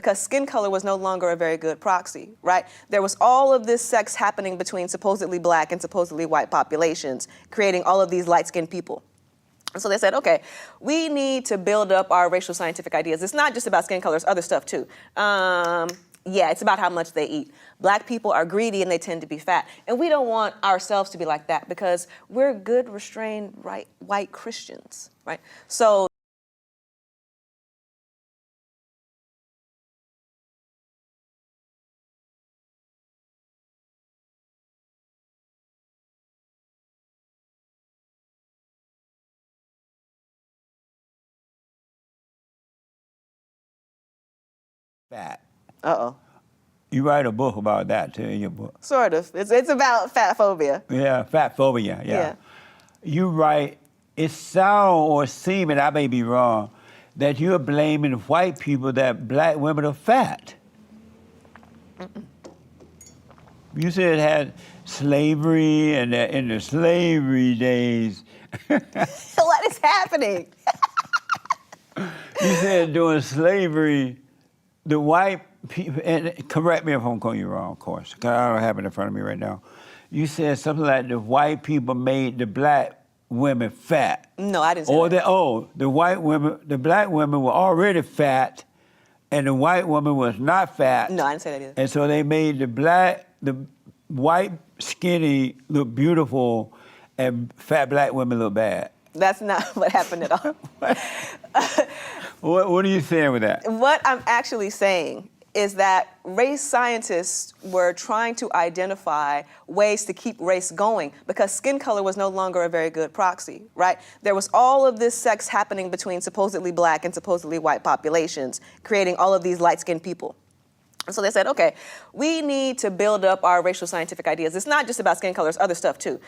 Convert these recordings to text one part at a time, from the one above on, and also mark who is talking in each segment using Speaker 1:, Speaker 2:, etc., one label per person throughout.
Speaker 1: because skin color was no longer a very good proxy, right? There was all of this sex happening between supposedly black and supposedly white populations, creating all of these light-skinned people. And so they said, okay, we need to build up our racial scientific ideas. It's not just about skin color, it's other stuff too. Yeah, it's about how much they eat. Black people are greedy and they tend to be fat. And we don't want ourselves to be like that because we're good, restrained, white Christians, right? So
Speaker 2: fat.
Speaker 1: uh-oh.
Speaker 2: You write a book about that too in your book.
Speaker 1: Sort of. It's about fat phobia.
Speaker 2: Yeah, fat phobia, yeah.
Speaker 1: Yeah.
Speaker 2: You write, it sounds or seems, and I may be wrong, that you're blaming white people that black women are fat.
Speaker 1: Mm-mm.
Speaker 2: You said it had slavery, and that in the slavery days.
Speaker 1: What is happening?
Speaker 2: You said during slavery, the white people, and correct me if I'm calling you wrong, of course, because I don't have it in front of me right now. You said something like the white people made the black women fat.
Speaker 1: No, I didn't say that.
Speaker 2: The black women were already fat, and the white woman was not fat.
Speaker 1: No, I didn't say that either.
Speaker 2: And so they made the white skinny look beautiful, and fat black women look bad.
Speaker 1: That's not what happened at all.
Speaker 2: What are you saying with that?
Speaker 1: What I'm actually saying is that race scientists were trying to identify ways to keep race going because skin color was no longer a very good proxy, right? There was all of this sex happening between supposedly black and supposedly white populations, creating all of these light-skinned people. And so they said, okay, we need to build up our racial scientific ideas. It's not just about skin color, it's other stuff too.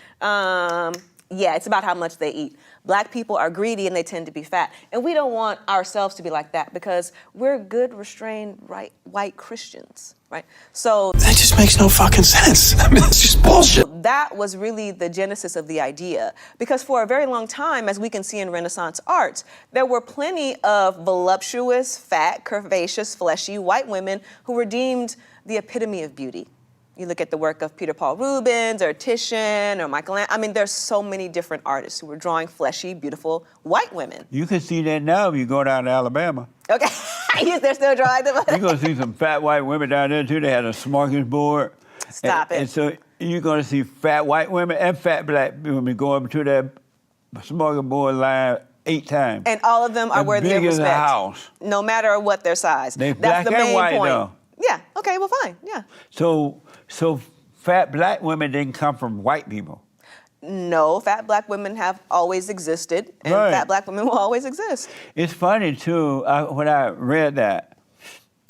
Speaker 1: Yeah, it's about how much they eat. Black people are greedy and they tend to be fat. And we don't want ourselves to be like that because we're good, restrained, white Christians, right? So
Speaker 3: that just makes no fucking sense. I mean, it's just bullshit.
Speaker 1: That was really the genesis of the idea. Because for a very long time, as we can see in Renaissance art, there were plenty of voluptuous, fat, curvaceous, fleshy white women who were deemed the epitome of beauty. You look at the work of Peter Paul Rubens or Titian or Michelangelo. I mean, there's so many different artists who were drawing fleshy, beautiful white women.
Speaker 2: You can see that now if you go down to Alabama.
Speaker 1: Okay, they're still drawing them.
Speaker 2: You're going to see some fat white women down there too. They had a smorgasbord.
Speaker 1: Stop it.
Speaker 2: And so you're going to see fat white women and fat black women go up to that smorgasbord line 8 times.
Speaker 1: And all of them are worthy of respect.
Speaker 2: Big as a house.
Speaker 1: No matter what their size.
Speaker 2: They
Speaker 1: That's
Speaker 2: black
Speaker 1: the main
Speaker 2: and white
Speaker 1: point.
Speaker 2: though.
Speaker 1: Yeah, okay, well fine, yeah.
Speaker 2: So fat black women didn't come from white people.
Speaker 1: No, fat black women have always existed, and
Speaker 2: Right.
Speaker 1: fat black women will always exist.
Speaker 2: It's funny too, when I read that,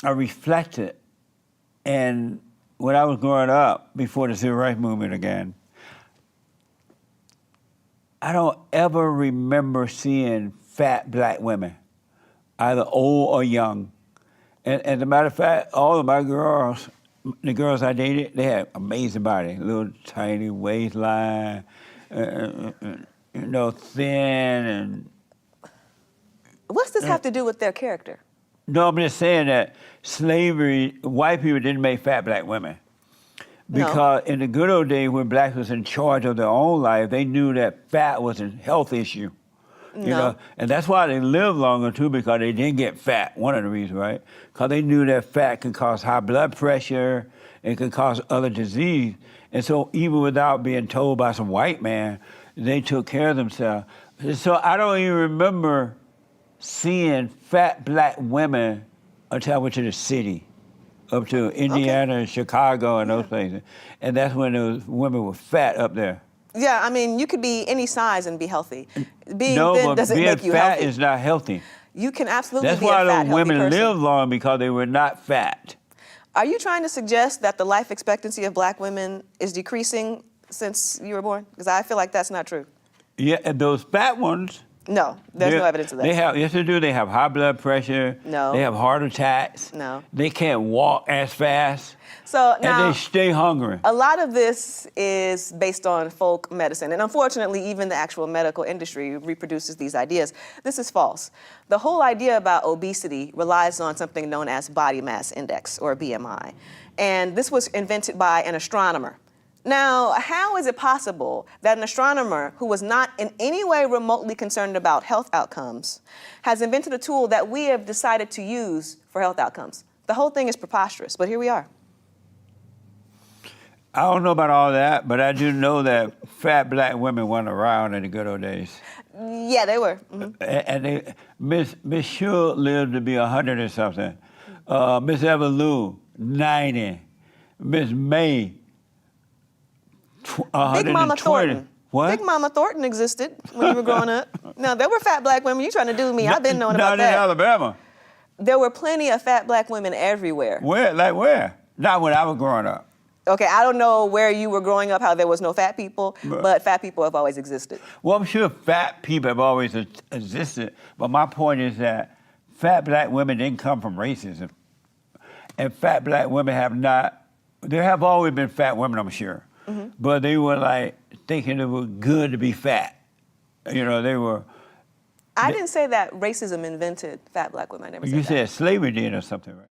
Speaker 2: I reflected, and when I was growing up, before the Civil Rights Movement again, I don't ever remember seeing fat black women, either old or young. And as a matter of fact, all of my girls, the girls I dated, they had amazing body, little tiny waistline, thin and...
Speaker 1: What's this have to do with their character?
Speaker 2: No, I'm just saying that slavery, white people didn't make fat black women. Because in the good old days when blacks was in charge of their own life, they knew that fat was a health issue. You know, and that's why they lived longer too, because they didn't get fat. One of the reasons, right? Because they knew that fat can cause high blood pressure, it can cause other disease. And so even without being told by some white man, they took care of themselves. So I don't even remember seeing fat black women until I went to the city, up to Indiana and Chicago and those places. And that's when those women were fat up there.
Speaker 1: Yeah, I mean, you could be any size and be healthy. Being
Speaker 2: No,
Speaker 1: thin
Speaker 2: but
Speaker 1: doesn't
Speaker 2: being
Speaker 1: make you
Speaker 2: fat
Speaker 1: healthy.
Speaker 2: is not healthy.
Speaker 1: You can absolutely
Speaker 2: That's
Speaker 1: be a
Speaker 2: why
Speaker 1: fat,
Speaker 2: those women
Speaker 1: healthy person.
Speaker 2: live long, because they were not fat.
Speaker 1: Are you trying to suggest that the life expectancy of black women is decreasing since you were born? Because I feel like that's not true.
Speaker 2: Yeah, and those fat ones,
Speaker 1: No, there's no evidence of that.
Speaker 2: They have, yes, they do. They have high blood pressure.
Speaker 1: No.
Speaker 2: They have heart attacks.
Speaker 1: No.
Speaker 2: They can't walk as fast.
Speaker 1: So
Speaker 2: And
Speaker 1: now,
Speaker 2: they stay hungry.
Speaker 1: a lot of this is based on folk medicine, and unfortunately, even the actual medical industry reproduces these ideas. This is false. The whole idea about obesity relies on something known as body mass index, or BMI, and this was invented by an astronomer. Now, how is it possible that an astronomer who was not in any way remotely concerned about health outcomes has invented a tool that we have decided to use for health outcomes? The whole thing is preposterous, but here we are.
Speaker 2: I don't know about all that, but I do know that fat black women weren't around in the good old days.
Speaker 1: Yeah, they were. Mm-hmm.
Speaker 2: And Miss Shule lived to be 100 or something. Miss Eva Lou, 90. Miss May, 120.
Speaker 1: Big Mama Thornton.
Speaker 2: What?
Speaker 1: Big Mama Thornton existed when you were growing up. No, there were fat black women. You trying to do me? I've been knowing about
Speaker 2: Not in
Speaker 1: that.
Speaker 2: Alabama.
Speaker 1: There were plenty of fat black women everywhere.
Speaker 2: Where? Like where? Not when I was growing up.
Speaker 1: Okay, I don't know where you were growing up, how there was no fat people, but fat people have always existed.
Speaker 2: Well, I'm sure fat people have always existed, but my point is that fat black women didn't come from racism. And fat black women have not, there have always been fat women, I'm sure, but they were like thinking it was good to be fat. You know, they were.
Speaker 1: I didn't say that racism invented fat black women. I never said
Speaker 2: You
Speaker 1: that.
Speaker 2: said slavery did or something, right?